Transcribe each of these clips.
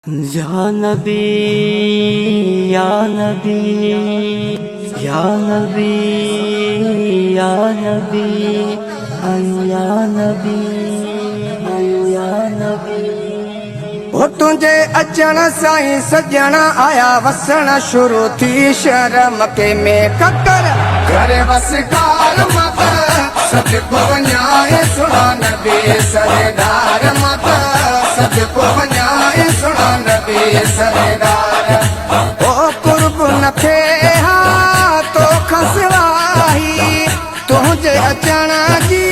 या नबी या नबी या नबी या नबी या नबी या नबी। वो तुझे अचण साईं सजण आया वसण शुरू थी शर्म के में ककर करे बस कार मत सबको वञाए सुना नबी सरदार मत सबको वञाए सुना नबी सरदार। ओ कुर्ब न थे तो खसवाही तुझे अचण जी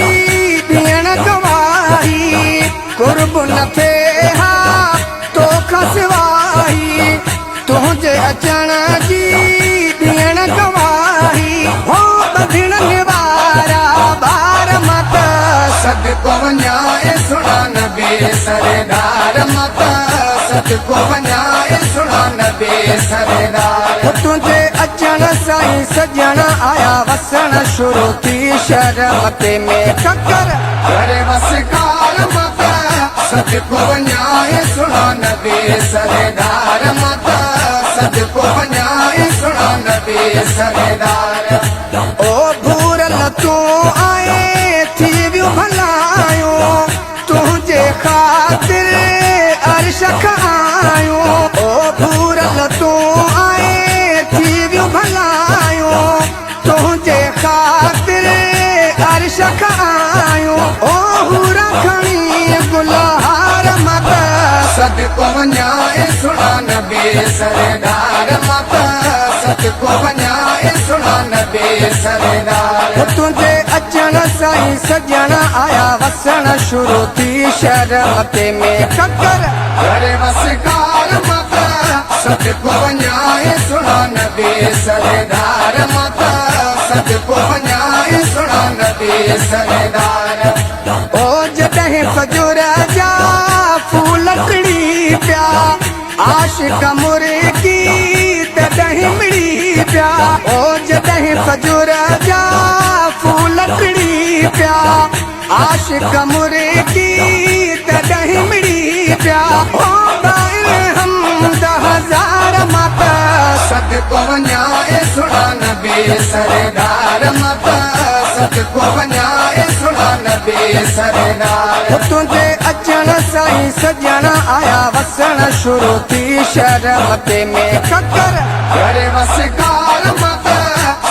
भेण गवाही कुर्ब न थे तो खसवाही तुझे अचण जी भेण गवाही हो बधिण निवारा बार मत सबको वञाए सुना नबी सरदार मत सबको वञाए सुना नबी सरदार। तुझे अचण साईं सजण आया वसण शुरू थी शर्म ते में ककर करे बस कार मत सबको वञाए सुना नबी सरदार मत सबको वञाए सुना नबी सरदार। ओ भूरल तू आए थी वियो भलायो तुझे खातिर अर्श आयो ओ भूरल तू आए थी वियो भलायो तुझे खातिर अर्श आयो ओ हूरा खणी गुलहार मत सबको वञाए सुना नबी सरदार मत सबको वञाए सुना नबी सरदार। तुझे अचण साईं सजण आया वसण शुरू थी शर्म ते में ककर करे बस कार मत सबको वञाए सुना नबी सरदार मत सबको वञाए सुना नबी सरदार। ओ जॾहिं फजूर जा फूल टिड़ी पिया आशिक मुर्गी तॾहिं मिड़ी पिया ओ जॾहिं फजूर जा फूल टिड़ी पिया आशिक मुर्गी तॾहिं मिड़ी पिया ओ हमद हज़ार मत सबको वञाए सुना नबी सरदार मत सबको वञाए सुना नबी सरदार। तुझे अचण साईं सजण आया वसण शुरू थी शर्म ते में ककर करे बस कार मत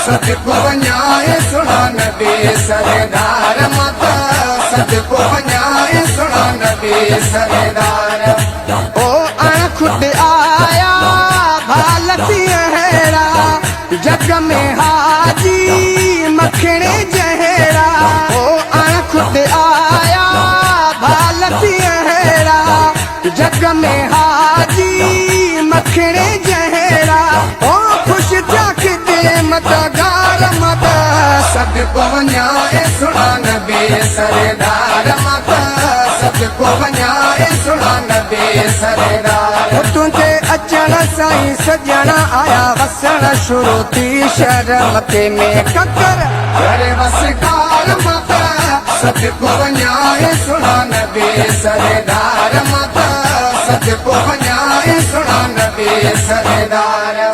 सबको वञाए सुना नबी सरदार मत सबको वञाए सुना नबी सरदार। ओ अणखुट आया भालती हेरा जग में हाजी मखणे जहरा ओ अणखुट आया भालती हेरा जग में हाजी मखणे जहरा ओ खुश जा खिदमत गार मत सबको वञाए सुना नबी सरदार मत सबको वञाए सुना नबी सरदार। तुझे अचण साईं सजण आया वसण शुरू थी शर्म ते में ककर करे बस कार मत सबको वञाए सुना नबी सरदार मत सबको वञाए सुना नबी सरदार।